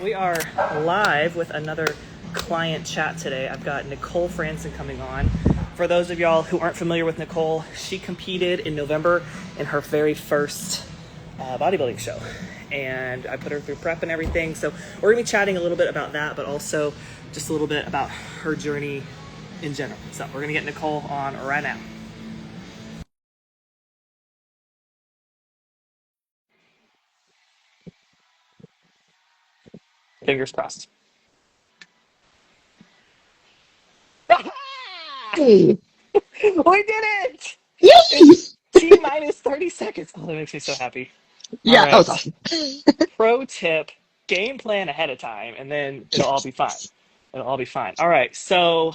We are live with another client chat today. I've got Nicole Frantzen coming on. For those of y'all who aren't familiar with Nicole, she competed in November in her very first bodybuilding show. And I put her through prep and everything. So we're going to be chatting a little bit about that, but also just a little bit about her journey in general. So we're going to get Nicole on right now. Fingers crossed. Hey. We did it! In Yay! T minus 30 seconds. Oh, that makes me so happy. All Yeah, that was right. awesome. Pro tip, game plan ahead of time, and then it'll all Yes. be fine. It'll all be fine. All right. So,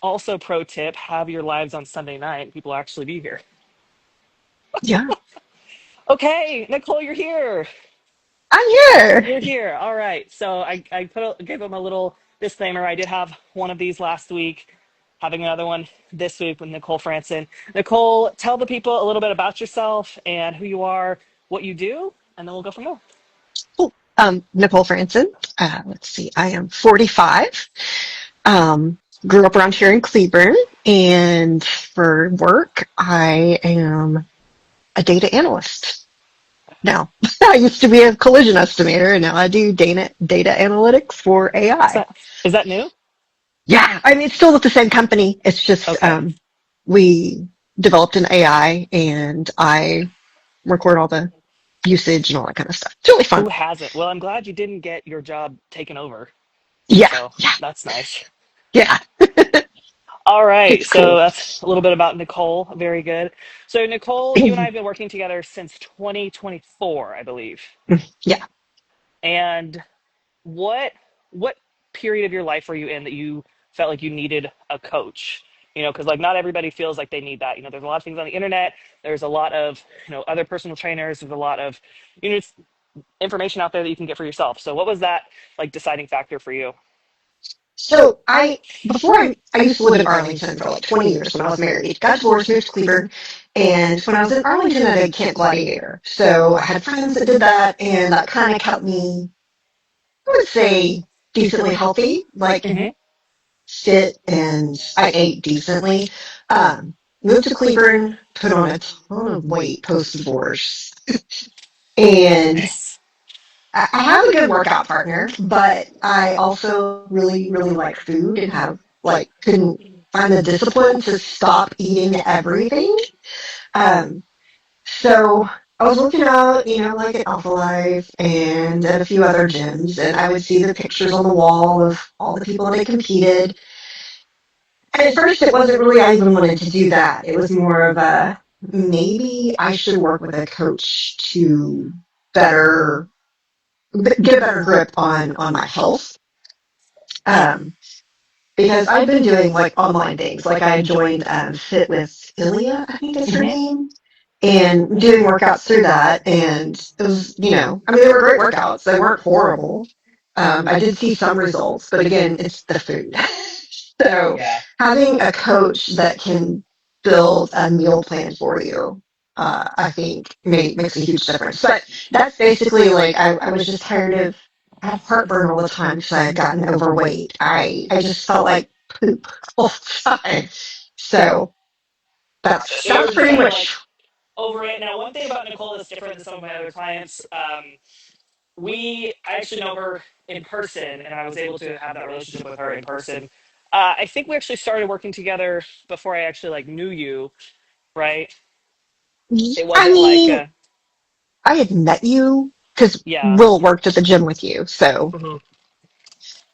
also pro tip, have your lives on Sunday night. People will actually be here. Yeah, Okay, Nicole, you're here. I'm here. You're here. All right. So gave them a little disclaimer. I did have one of these last week, having another one this week with Nicole Frantzen. Nicole, tell the people a little bit about yourself and who you are, what you do, and then we'll go from there. Cool. Nicole Frantzen. Let's see. I am 45. Grew up around here in Cleburne, and for work, I am a data analyst now. I used to be a collision estimator, and now I do data analytics for Is AI. that new? Yeah, I mean, it's still with the same company. It's just Okay. we developed an AI, and I record all the usage and all that kind of stuff. It's really fun. Who hasn't? Well, I'm glad you didn't get your job taken over. Yeah, So yeah, that's nice. yeah. All right. It's So cool. that's a little bit about Nicole. Very good. So, Nicole, you and I have been working together since 2024, I believe. Yeah. And what what period of your life were you in that you felt like you needed a coach? Because like not everybody feels like they need that. There's a lot of things on the internet. There's a lot of other personal trainers. There's a lot of it's information out there that you can get for yourself. So, what was that like deciding factor for you? So before I used to live in Arlington for like 20 years when I was married. Got divorced, moved to Cleburne, and when I was in Arlington, I did Camp Gladiator. So I had friends that did that, and that kind of kept me, I would say, decently healthy. Like Hmm. fit, and I ate decently. Moved to Cleburne, put on a ton of weight post divorce, and Nice. I have a good workout partner, but I also really, really like food and have like couldn't find the discipline to stop eating everything. Um, so I was looking out, like at Alpha Life and at a few other gyms, and I would see the pictures on the wall of all the people that competed. And at first, it wasn't really I even wanted to do that. It was more of a maybe I should work with a coach to better get a better grip on my health. Um, because I've been doing like online things. Like I joined Fit with Ilya, I think is her Hmm. name, and doing workouts through that. And it was, I mean, they were great workouts. They weren't horrible. I did see some results, but again, it's the food. So Yeah. having a coach that can build a meal plan for you, I think makes a huge difference. But that's basically like I was just tired of I had heartburn all the time because I had gotten overweight. I just felt like poop all the time. So Gotcha. So that you was were just pretty kind of like much over it. Now, one thing about Nicole that's different than some of my other clients, I actually know her in person, and I was able to have that relationship with her in person. I think we actually started working together before I actually like knew you, right? It I wasn't like mean, I had met you because yeah. Will worked at the gym with you. So Hmm.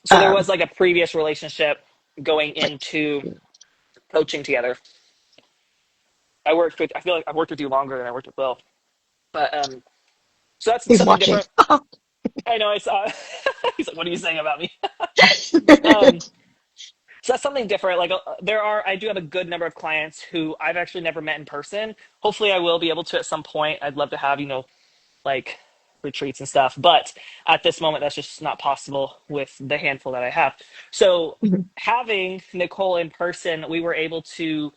So there um was like a previous relationship going like into coaching together. I feel like I've worked with you longer than I worked with Will, but so that's he's something watching. different. I know I saw. He's like, "What are you saying about me?" Um, so that's something different. Like I do have a good number of clients who I've actually never met in person. Hopefully, I will be able to at some point. I'd love to have like retreats and stuff, but at this moment, that's just not possible with the handful that I have. So having Nicole in person, we were able to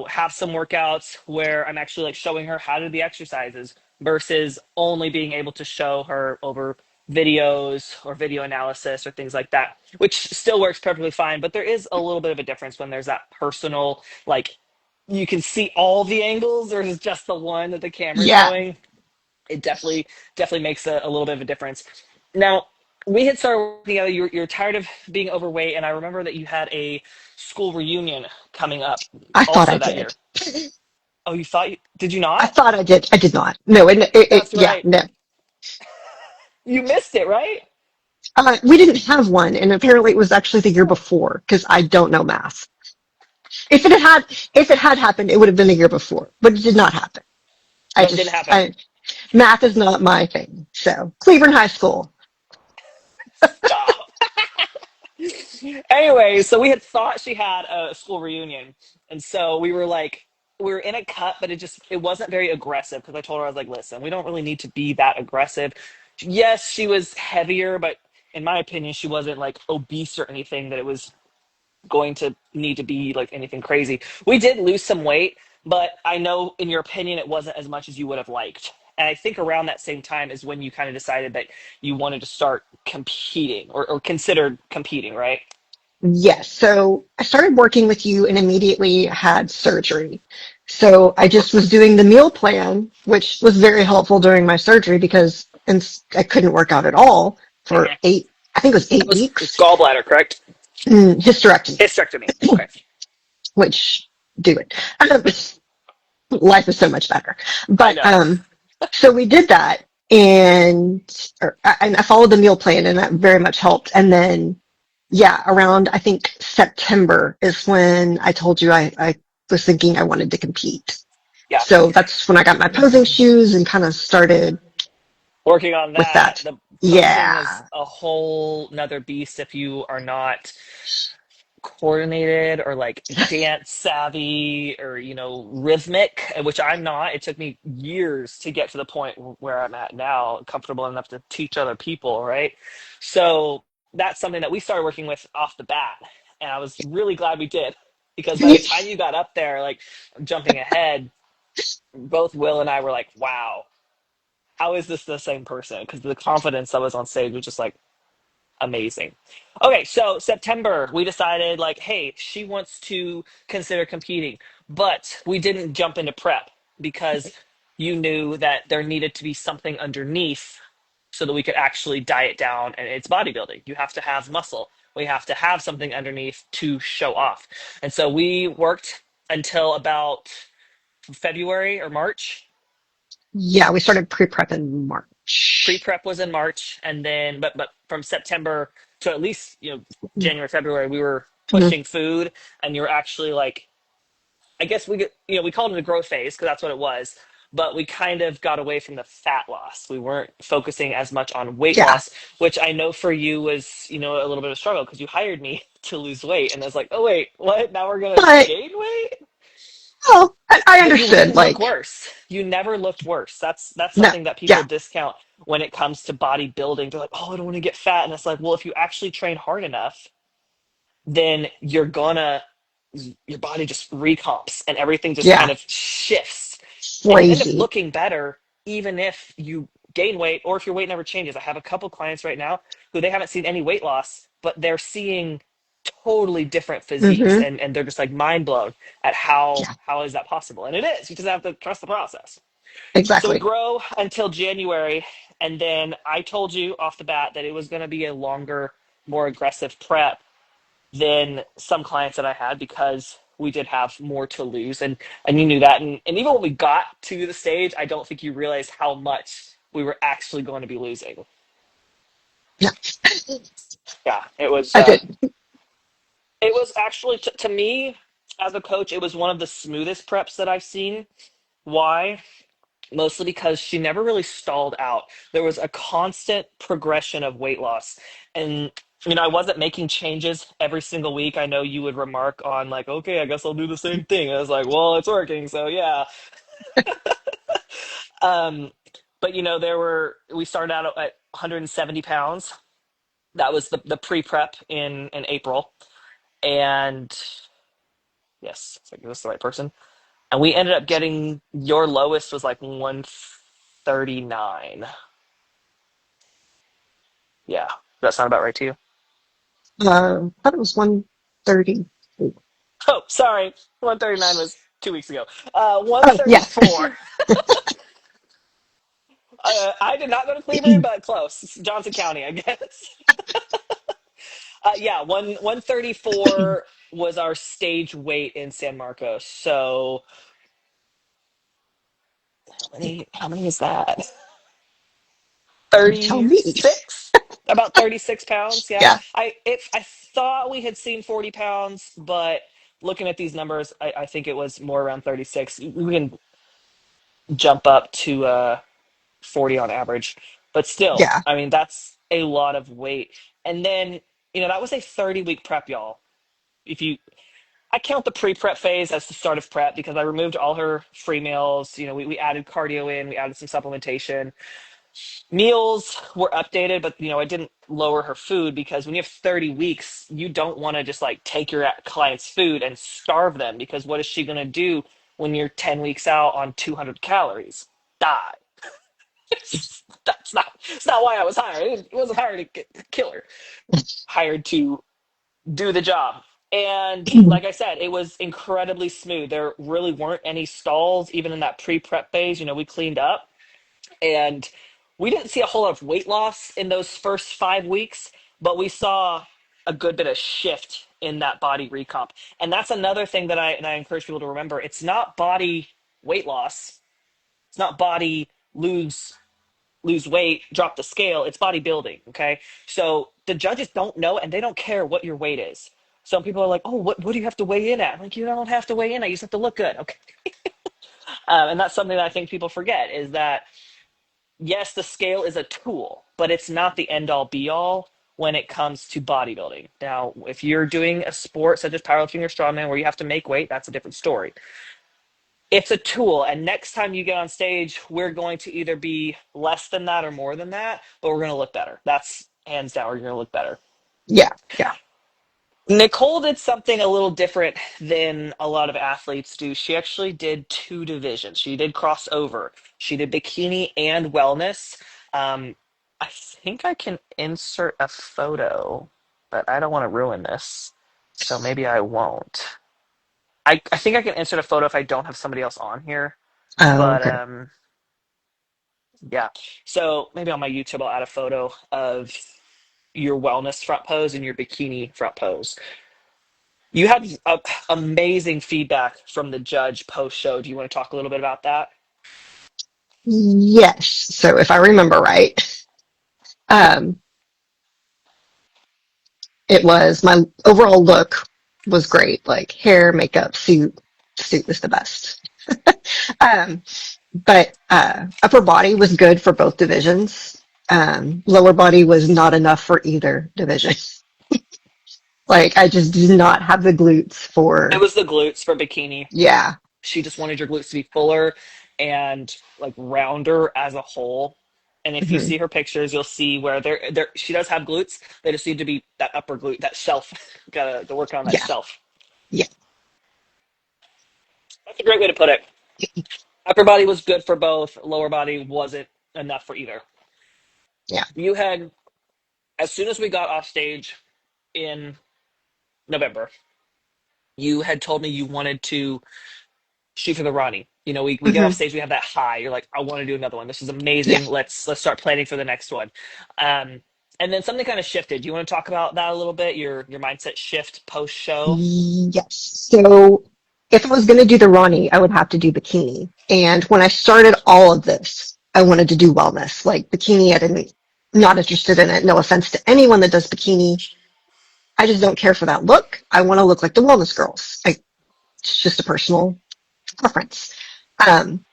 have some workouts where I'm actually like showing her how to do the exercises versus only being able to show her over videos or video analysis or things like that, which still works perfectly fine. But there is a little bit of a difference when there's that personal, like you can see all the angles versus just the one that the camera's Yeah, showing. It definitely makes a little bit of a difference. Now, we had started working together. You're tired of being overweight, and I remember that you had a school reunion coming up I thought I also that did. year. Oh, you thought you did you I not? thought I did. I did not. No, That's yeah, right. no. You missed it, right? We didn't have one, and apparently it was actually the year before because I don't know math. If it had happened, it would have been the year before, but it did not happen. No, it didn't happen. Math is not my thing. So Cleveland High School. Stop. Anyway, so we had thought she had a school reunion, and so we were in a cut, but it wasn't very aggressive because I told her I was like, listen, we don't really need to be that aggressive. Yes, she was heavier, but in my opinion, she wasn't like obese or anything that it was going to need to be like anything crazy. We did lose some weight, but I know in your opinion it wasn't as much as you would have liked. And I think around that same time is when you kind of decided that you wanted to start competing or considered competing, right? Yes. So I started working with you and immediately had surgery. So I just was doing the meal plan, which was very helpful during my surgery because I couldn't work out at all for Mm-hmm. I think it was That eight was weeks. gallbladder, correct? Hysterectomy, Hysterectomy. Okay. which do it. Life is so much better. I But know. so we did that, and I followed the meal plan, and that very much helped. And then, yeah, around I think September is when I told you I was thinking I wanted to compete. Yeah. So that's when I got my posing shoes and kind of started Working on with that. that. The posing is Yeah. a whole nother beast if you are not coordinated or like dance savvy or rhythmic, which I'm not. It took me years to get to the point where I'm at now, comfortable enough to teach other people, right? So that's something that we started working with off the bat, and I was really glad we did because by the time you got up there, like jumping ahead, both Will and I were like, wow, how is this the same person? Because the confidence that was on stage was just like amazing. Okay, so September, we decided like, hey, she wants to consider competing, but we didn't jump into prep because you knew that there needed to be something underneath so that we could actually diet down. And it's bodybuilding. You have to have muscle. We have to have something underneath to show off. And so we worked until about February or March. Yeah, we started pre-prep in March. Pre-prep was in March, and then but from September to at least January, February, we were Mhm. pushing food, and you're actually like, I guess we called it a growth phase because that's what it was, but we kind of got away from the fat loss. We weren't focusing as much on weight Yeah, loss, which I know for you was a little bit of a struggle because you hired me to lose weight, and I was like, oh wait, what? Now we're gonna but gain weight? oh, I But you understood. wouldn't look Like, worse. You never looked worse. That's no, something that people yeah, discount when it comes to bodybuilding. They're like, "Oh, I don't want to get fat." And it's like, "Well, if you actually train hard enough, then your body just recomps and everything just kind yeah, of shifts and you end up crazy. looking better even if you gain weight or if your weight never changes. I have a couple clients right now who they haven't seen any weight loss, but they're seeing totally different physiques Hmm. and they're just like mind blown at how Yeah, how is that possible. And it is. You just have to trust the process. So we exactly. grow until January, and then I told you off the bat that it was going to be a longer, more aggressive prep than some clients that I had because we did have more to lose, and you knew that. And even when we got to the stage, I don't think you realized how much we were actually going to be losing. Yeah, Yeah, it was. I did. It was actually to me as a coach, it was one of the smoothest preps that I've seen. Why? Mostly because she never really stalled out. There was a constant progression of weight loss. And I wasn't making changes every single week. I know you would remark on like, okay, I guess I'll do the same thing. And I was like, well, it's working, so yeah. Um, but we started out at 170 pounds. That was the pre-prep in April. And Yes, it's like, is this the right person? And we ended up getting, your lowest was like 139. Yeah. Does that sound about right to you? I thought it was 130. Oh, sorry. 139 was 2 weeks ago. Oh, yeah. 134. I did not go to Cleveland, but close. It's Johnson County, I guess. Yeah, 134 was our stage weight in San Marcos. So how many is that? You tell me. 36? About 36 pounds. Yeah. Yeah, I thought we had seen 40 pounds, but looking at these numbers, I think it was more around 36. We can jump up to 40 on average, but still, yeah, I mean, that's a lot of weight. And then, that was a 30-week prep, y'all. If you I count the pre-prep phase as the start of prep because I removed all her free meals. We added cardio in, we added some supplementation. Meals were updated, but I didn't lower her food because when you have 30 weeks, you don't want to just like take your client's food and starve them because what is she going to do when you're 10 weeks out on 200 calories? Die. That's not why I was hired. It wasn't hired to kill her. Hired to do the job. And like I said, it was incredibly smooth. There really weren't any stalls, even in that pre prep phase. We cleaned up and we didn't see a whole lot of weight loss in those first 5 weeks, but we saw a good bit of shift in that body recomp. And that's another thing that I encourage people to remember. It's not body weight loss, it's not body lose weight, drop the scale. It's bodybuilding. Okay. So the judges don't know and they don't care what your weight is. Some people are like, oh, what do you have to weigh in at? I'm like, you don't have to weigh in. I just have to look good. Okay. And that's something that I think people forget is that, yes, the scale is a tool, but it's not the end all be all when it comes to bodybuilding. Now, if you're doing a sport such as powerlifting or strongman where you have to make weight, that's a different story. It's a tool, and next time you get on stage we're going to either be less than that or more than that, but we're going to look better. That's hands down, we're going to look better. yeah, yeah. Nicole did something a little different than a lot of athletes do. She actually did two divisions. She did cross over. She did bikini and wellness. I think I can insert a photo, but I don't want to ruin this, so maybe I won't. I think I can insert a photo if I don't have somebody else on here. Oh, But okay. yeah. So maybe on my YouTube, I'll add a photo of your wellness front pose and your bikini front pose. You had amazing feedback from the judge post show. Do you want to talk a little bit about that? Yes. So if I remember right, um, it was my overall look was great. Like hair, makeup, suit was the best. Um, but upper body was good for both divisions. Lower body was not enough for either division. Like I just did not have the glutes It for. was the glutes for bikini. Yeah. She just wanted your glutes to be fuller and like rounder as a whole. And if you Hmm. see her pictures, you'll see where she does have glutes. They just need to be that upper glute, that shelf. Gotta work on that Yeah. shelf. Yeah. That's a great way to put it. Upper body was good for both. Lower body wasn't enough for either. Yeah. You had, as soon as we got off stage in November, you had told me you wanted to shoot for the Ronnie. We get off Hmm. stage, we have that high. You're like, I want to do another one. This is Yeah. amazing. Let's start planning for the next one. Um, and then something kind of shifted. Do you want to talk about that a little bit? Your mindset shift post show. Yes. So if I was going to do the Ronnie, I would have to do bikini. And when I started all of this, I wanted to do wellness. Like bikini, I didn't, not interested in it. No offense to anyone that does bikini. I just don't care for that look. I want to look like the wellness girls. It's just a personal preference. Um,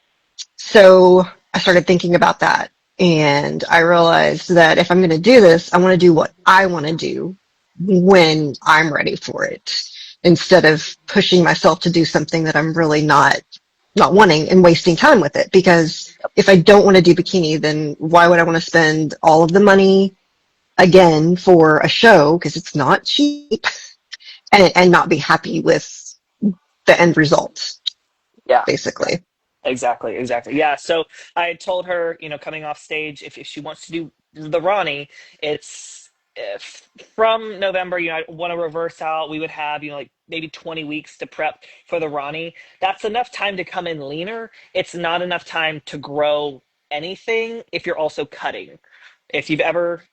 so I started thinking about that and I realized that if I'm going to do this, I want to do what I want to do when I'm ready for it instead of pushing myself to do something that I'm really not wanting and wasting time with it. Because if I don't want to do bikini, then why would I want to spend all of the money again for a show? Because it's not cheap and not be happy with the end results, Yeah. basically. Exactly, exactly. Yeah. So I told her, coming off stage, if she wants to do the Ronnie, it's if from November, I want to reverse out. We would have, like maybe 20 weeks to prep for the Ronnie. That's enough time to come in leaner. It's not enough time to grow anything if you're also cutting. If you've ever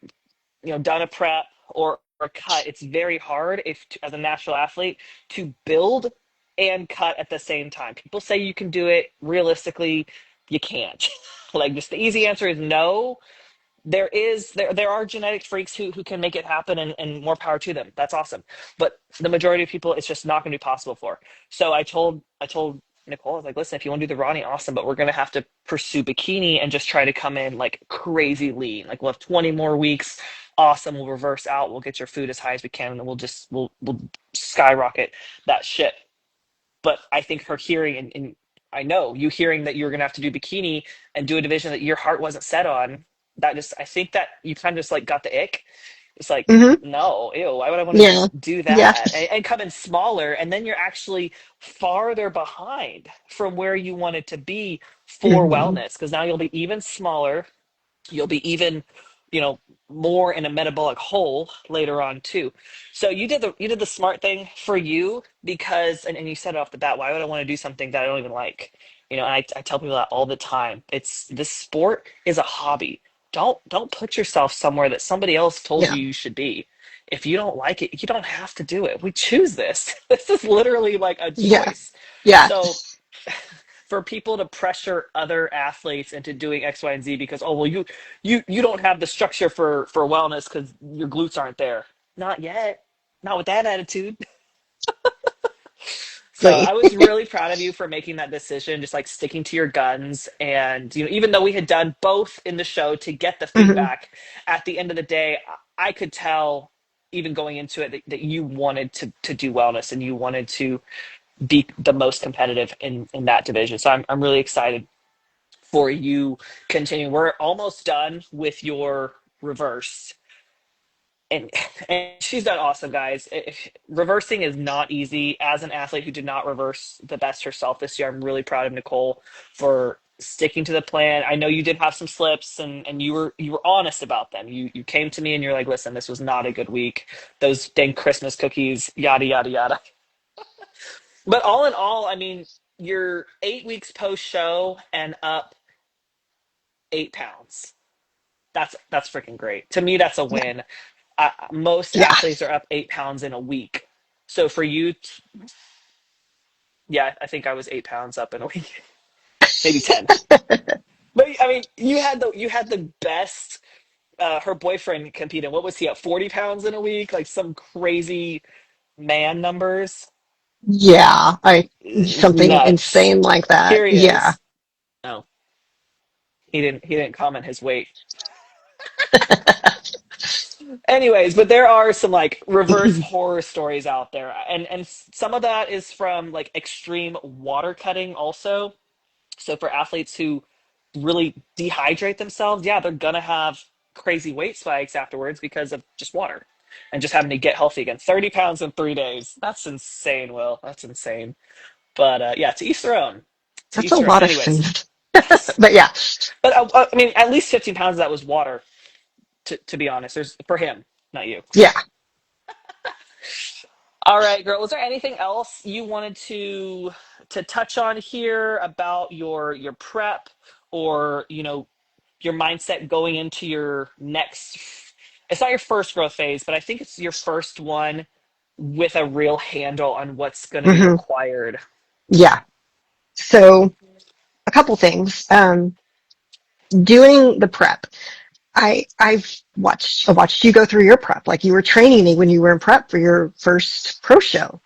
done a prep or a cut, it's very hard if as a natural athlete to build and cut at the same time. People say you can do it. Realistically, you can't. Like, just the easy answer is no. There are genetic freaks who can make it happen, and more power to them. That's awesome. But the majority of people, it's just not going to be possible for. So I told Nicole, I was like, listen, if you want to do the Ronnie, awesome, but we're going to have to pursue bikini and just try to come in like crazy lean. Like, we'll have 20 more weeks. Awesome. We'll reverse out. We'll get your food as high as we can, and then we'll skyrocket that shit. But I think her hearing, and I know you hearing that you're going to have to do bikini and do a division that your heart wasn't set on, that just, I think that you kind of just like got the ick. It's like, Hmm. no, ew, why would I want to Yeah. do Yeah. that? And come in smaller, and then you're actually farther behind from where you wanted to be for Hmm. wellness, because now you'll be even smaller, you'll be even you know more in a metabolic hole later on too. So you did the smart thing for you, because and you said it off the bat, why would I want to do something that I don't even like? And I tell people that all the time. It's This sport is a hobby. Don't put yourself somewhere that somebody else told Yeah. you should be. If you don't like it, you don't have to do it. We choose this. This is literally like a Yeah. choice. Yeah. So for people to pressure other athletes into doing X, Y, and Z because, oh well, you don't have the structure for wellness because your glutes aren't there. Not yet. Not with that attitude. So I Exactly. was really proud of you for making that decision, just like sticking to your guns. And even though we had done both in the show to get the Hmm. feedback, at the end of the day, I could tell, even going into it, that you wanted to do wellness and you wanted to be the most competitive in that division. So I'm really excited for you continue. We're almost done with your reverse. And, and she's done awesome, guys. Reversing is not easy. As an athlete who did not reverse the best herself this year, I'm really proud of Nicole for sticking to the plan. I know you did have some slips, and you were honest about them. You came to me and you're like, listen, this was not a good week. Those dang Christmas cookies, yada yada yada. But all in all, I mean, you're 8 weeks post show and up 8 pounds. That's freaking great. To me, that's a Yeah. win. Most Yeah. athletes are up 8 pounds in a week. So for you, yeah, I think I was 8 pounds up in a week, maybe 10. But I mean, you had the best. Her boyfriend competed. What was he at? 40 pounds in a week, like some crazy man numbers. Yeah. Something Nuts. insane like that. Here he Yeah. is. No, he didn't comment his weight. Anyways, but there are some like reverse horror stories out there, and some of that is from like extreme water cutting also. So for athletes who really dehydrate themselves, yeah, they're gonna have crazy weight spikes afterwards because of just water and just having to get healthy again. 30 pounds in 3 days. That's insane, Will. That's insane. But yeah, to each their own. To That's each a their own. lot of Anyways, food. yes. But yeah. But I mean, at least 15 pounds of that was water. To be honest, there's for him, not you. Yeah. All right, girl. Was there anything else you wanted to touch on here about your prep, or your mindset going into your next? It's not your first growth phase, but I think it's your first one with a real handle on what's going to be Hmm. required. Yeah. So a couple things. Doing the prep. I watched you go through your prep. Like you were training me when you were in prep for your first pro show.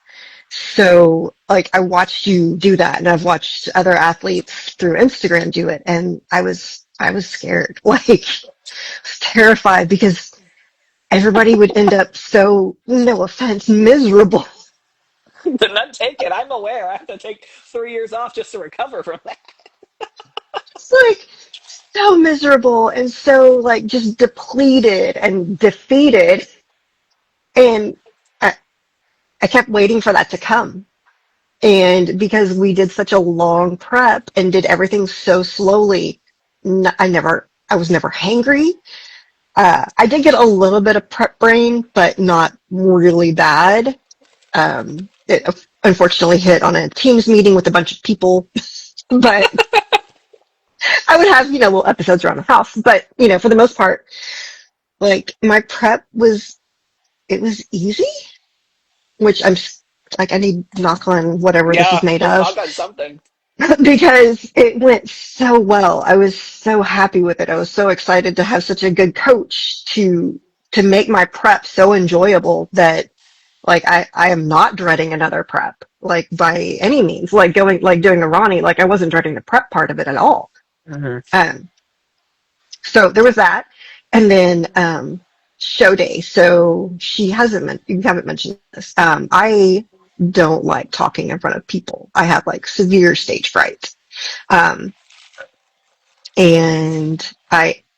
So like I watched you do that, and I've watched other athletes through Instagram do it, and I was scared. Like I was terrified because everybody would end up so, no offense, miserable. Did not take it. I'm aware. I have to take 3 years off just to recover from that. It's like so miserable and so like just depleted and defeated. And I, I kept waiting for that to come. And because we did such a long prep and did everything so slowly, I was never hangry. I did get a little bit of prep brain, but not really bad. It unfortunately hit on a Teams meeting with a bunch of people, but I would have, little episodes around the house. But, for the most part, like my prep it was easy, which like, I need to knock on whatever this is Yeah, made let's of knock on something. because it went so well. I was so happy with it. I was so excited to have such a good coach to make my prep so enjoyable that like I am not dreading another prep, like by any means. Like doing the Ronnie, like I wasn't dreading the prep part of it at all. Hmm. Um, so there was that. And then show day. So you haven't mentioned this. I don't like talking in front of people. I have like severe stage fright. Um, and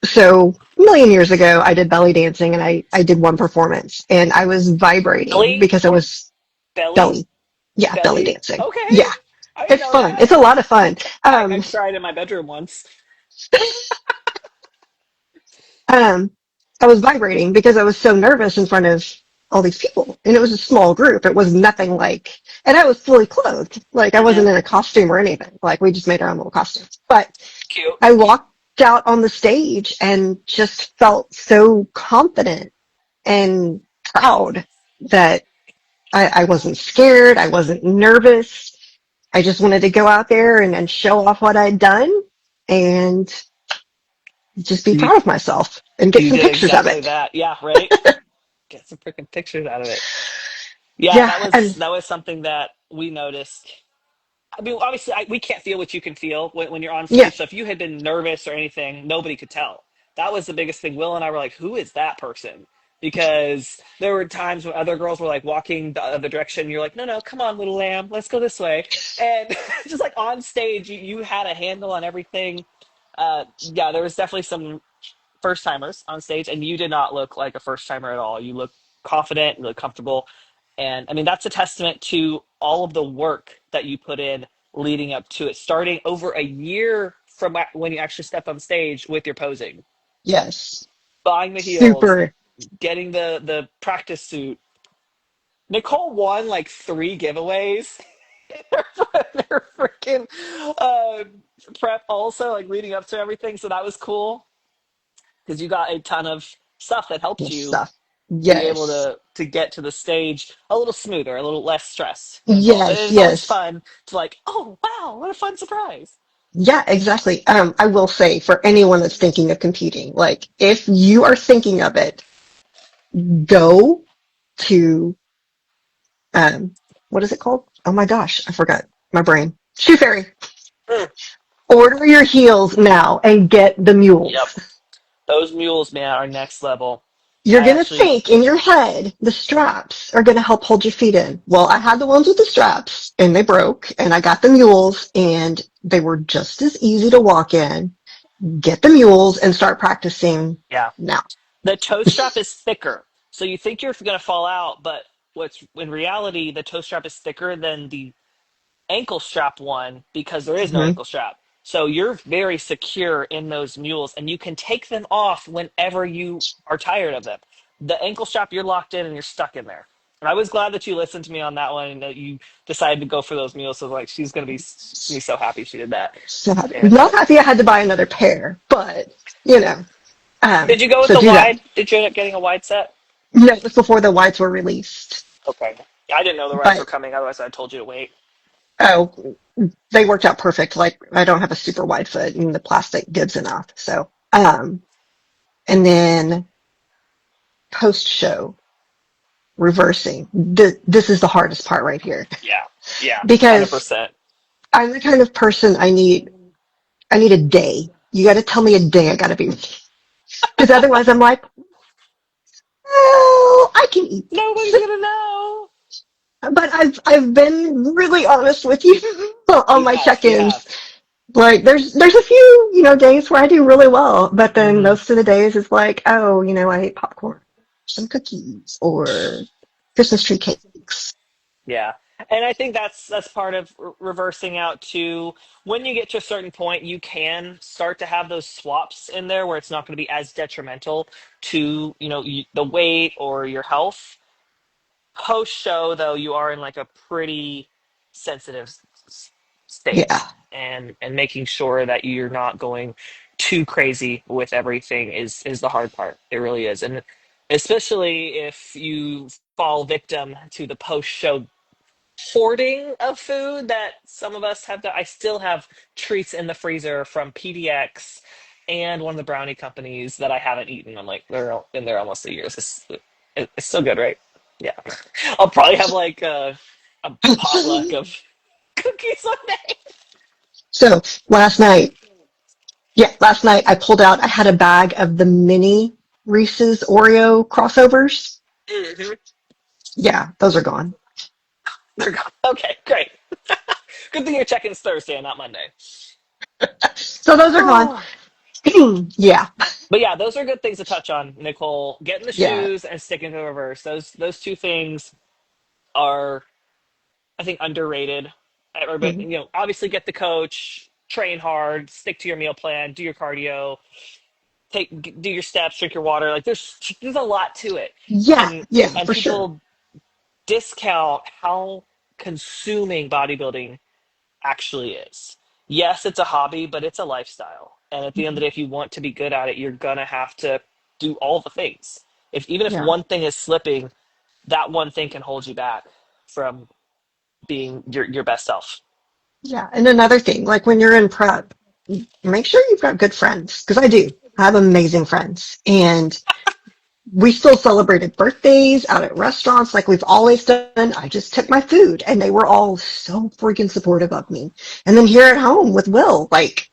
so a million years ago, I did belly dancing and I did one performance and I was vibrating Belly because I or was belly? belly. Yeah, belly Belly? dancing. Okay. Yeah, I didn't it's know fun. that. It's a lot of fun. I tried in my bedroom once. Um, I was vibrating because I was so nervous in front of all these people, and it was a small group. It was nothing like, and I was fully clothed. Like I Hmm. wasn't in a costume or anything. Like we just made our own little costumes. But Cute. I walked out on the stage and just felt so confident and proud that I wasn't scared. I wasn't nervous. I just wanted to go out there and show off what I'd done and just be You proud of myself and get you some did pictures of exactly it. that. Yeah, right? Get some freaking pictures out of it. Yeah, Yeah, that was and that was something that we noticed. I mean, obviously, we can't feel what you can feel when you're on yeah, stage. So if you had been nervous or anything, nobody could tell. That was the biggest thing. Will and I were like, "Who is that person?" Because there were times when other girls were like walking the other direction. You're like, "No, no, come on, little lamb, let's go this way." And just like on stage, you had a handle on everything. Yeah, there was definitely some first timers on stage, and you did not look like a first timer at all. You look confident, you look comfortable, and I mean that's a testament to all of the work that you put in leading up to it, starting over a year from when you actually stepped on stage with your posing, yes, buying the heels, super. getting the practice suit. Nicole won like 3 giveaways. Their freaking uh, prep also like leading up to everything, so that was cool because you got a ton of stuff that helped Good you stuff. be able Yes, to get to the stage a little smoother, a little less stress involved. And yes, it's always yes. fun to like, oh wow, what a fun surprise. Yeah, exactly. I will say for anyone that's thinking of competing, like if you are thinking of it, go to um, what is it called? Oh my gosh, I forgot. My brain. Shoe Fairy. Mm. Order your heels now and get the Yep. mules. Those mules, man, are next level. You're I gonna actually, think in your head the straps are gonna help hold your feet in. Well, I had the ones with the straps and they broke, and I got the mules and they were just as easy to walk in. Get the mules and start practicing yeah. now. The toe strap is thicker. So you think you're going to fall out, but what's in reality, the toe strap is thicker than the ankle strap one because there is no Hmm. ankle strap. So you're very secure in those mules and you can take them off whenever you are tired of them. The ankle strap, you're locked in and you're stuck in there. And I was glad that you listened to me on that one and that you decided to go for those mules. So like she's gonna be so happy she did that. So And not happy I had to buy another pair, but you know, did you go with so the do that. wide? Did you end up getting a wide set? No, it was before the whites were released, Okay. I didn't know the rides were but coming. Otherwise, I told you to wait. oh, they worked out perfect. Like I don't have a super wide foot, and the plastic gives enough. So, and then post show reversing. This is the hardest part right here Yeah. Yeah. because 100%. I'm the kind of person I need a day. You got to tell me a day I got to be because otherwise I'm like, well, I can eat Nobody's this. gonna know. But I've been really honest with you on You my have. You check-ins. have. Like there's a few, days where I do really well, but then Hmm. most of the days it's like, oh, I ate popcorn, some cookies, or Christmas tree cakes. Yeah. And I think that's part of reversing out to when you get to a certain point, you can start to have those swaps in there where it's not going to be as detrimental to the weight or your health. Post show though, you are in like a pretty sensitive state, Yeah. and making sure that you're not going too crazy with everything is the hard part. It really is, and especially if you fall victim to the post show hoarding of food that some of us have. I still have treats in the freezer from PDX and one of the brownie companies that I haven't eaten. I'm like, they're in there almost a year. It's still good, right? Yeah. I'll probably have like a potluck of cookies one day. So last night I pulled out, I had a bag of the mini Reese's Oreo crossovers. Mhm. Yeah, those are gone. They're gone. Okay, great. Good thing you're checking Thursday and not Monday. So those are gone. Oh. Yeah, But yeah, those are good things to touch on, Nicole. Getting the yeah. shoes and sticking to the reverse. Those two things are, I think, underrated. Everybody, Mhm. obviously get the coach, train hard, stick to your meal plan, do your cardio, do your steps, drink your water. Like there's a lot to it, Yeah, and yeah, and for sure. people discount how consuming bodybuilding actually is. Yes, it's a hobby, but it's a lifestyle. And at the end of the day, if you want to be good at it, you're gonna have to do all the things. If even if Yeah, one thing is slipping, that one thing can hold you back from being your best self. yeah. And another thing, like when you're in prep, make sure you've got good friends, because I do. I have amazing friends, and we still celebrated birthdays out at restaurants like we've always done. I just took my food, and they were all so freaking supportive of me. And then here at home with Will, like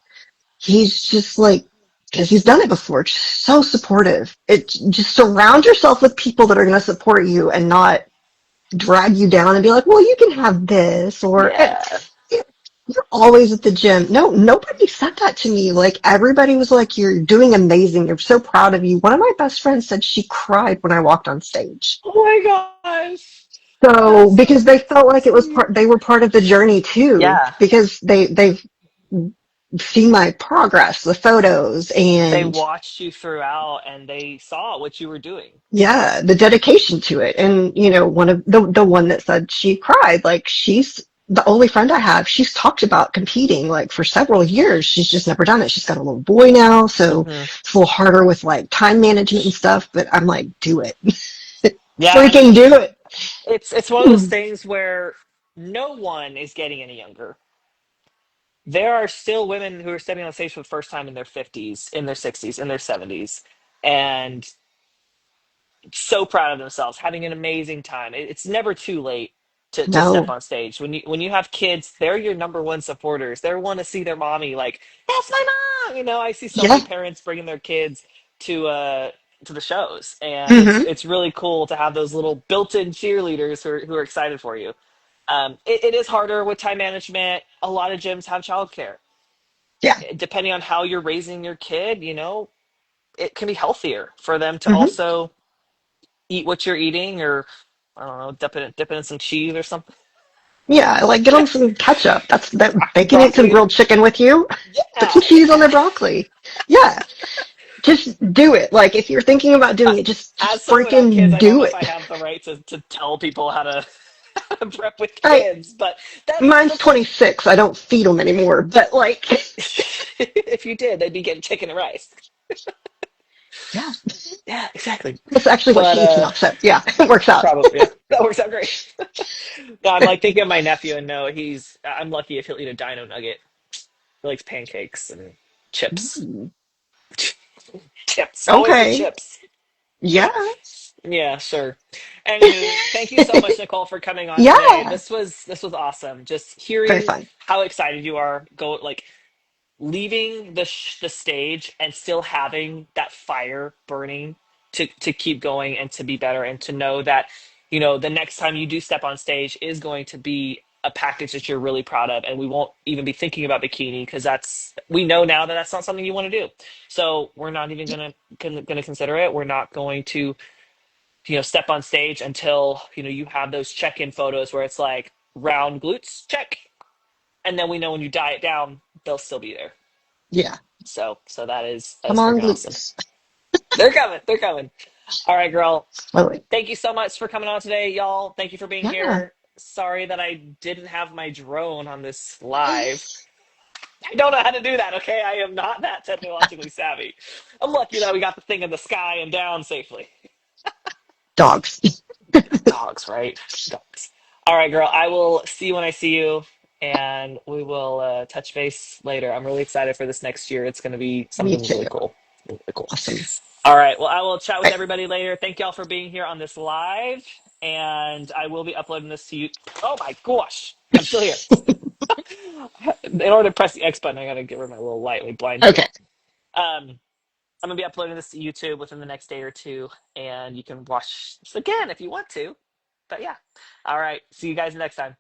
he's just like, because he's done it before, just so supportive. It just surround yourself with people that are going to support you and not drag you down and be like, well, you can have this, or Yeah. you're always at the gym. No, nobody said that to me. Like everybody was like, you're doing amazing. You're so proud of you. One of my best friends said she cried when I walked on stage. Oh my gosh. So That's because so they felt like it was sweet. part, they were part of the journey too, Yeah. because they've seen my progress, the photos, They and watched you throughout and they saw what you were doing. yeah, the dedication to it. And, one of the one that said she cried, like she's the only friend I have. She's talked about competing like for several years. She's just never done it. She's got a little boy now, so Hmm. it's a little harder with like time management and stuff, but I'm like, do it. Yeah, and Freaking do it. it's one of those things where no one is getting any younger. There are still women who are stepping on stage for the first time in their 50s, in their 60s, in their 70s, and so proud of themselves, having an amazing time. It's never too late to step No. on stage. When you have kids, they're your number one supporters. They want to see their mommy like, that's my mom. I see so Yeah. many parents bringing their kids to the shows, and it's Hmm. it's really cool to have those little built-in cheerleaders who are excited for you. It is harder with time management. A lot of gyms have childcare. Yeah. Depending on how you're raising your kid, it can be healthier for them to Hmm. also eat what you're eating, or I don't know, dip it in some cheese or something. Yeah, like get them some ketchup. They can eat some Broccoli. grilled chicken with you. Put Yeah, some cheese on their broccoli. Yeah, just do it. Like if you're thinking about doing it, as just someone without kids, freaking I don't do know if it. I have the right to tell people how to, how to prep with I kids, but that's Mine's that's 26. I don't feed them anymore, but like, if you did, they'd be getting chicken and rice. yeah, Yeah, exactly. that's actually what But she eats now. So yeah, it works out. probably, yeah, that works out great. No, I'm like thinking of my nephew, and no, I'm lucky if he'll eat a dino nugget. He likes pancakes and chips. Ooh, Chips, always the okay. chips. Yeah. Yeah, sure. Anywho, thank you so much, Nicole, for coming on today. Yeah. This was awesome. Just Very hearing fun. how excited you are, go like leaving the stage and still having that fire burning to keep going and to be better, and to know that the next time you do step on stage is going to be a package that you're really proud of, and we won't even be thinking about bikini because we know now that that's not something you want to do. So we're not even gonna consider it. We're not going to step on stage until you have those check-in photos where it's like, round glutes, check. And then we know when you diet down, they'll still be there. Yeah. So that Come is on, freaking awesome. glutes. They're coming. They're coming. All right, girl. Slowly. Thank you so much for coming on today, y'all. Thank you for being Yeah. here. Sorry that I didn't have my drone on this live. I don't know how to do that, okay? I am not that technologically savvy. I'm lucky that we got the thing in the sky and down safely. Dogs. Dogs, right? Dogs. All right, girl. I will see you when I see you, and we will touch base later. I'm really excited for this next year. It's going to be Me something too. really cool. Really cool. Awesome. All right. Well, I will chat with Right. everybody later. Thank y'all for being here on this live, and I will be uploading this to you. Oh my gosh, I'm still here. In order to press the X button, I got to get rid of my little light. Like blind you Okay. all. I'm gonna be uploading this to YouTube within the next day or two, and you can watch this again if you want to. But yeah. All right. See you guys next time.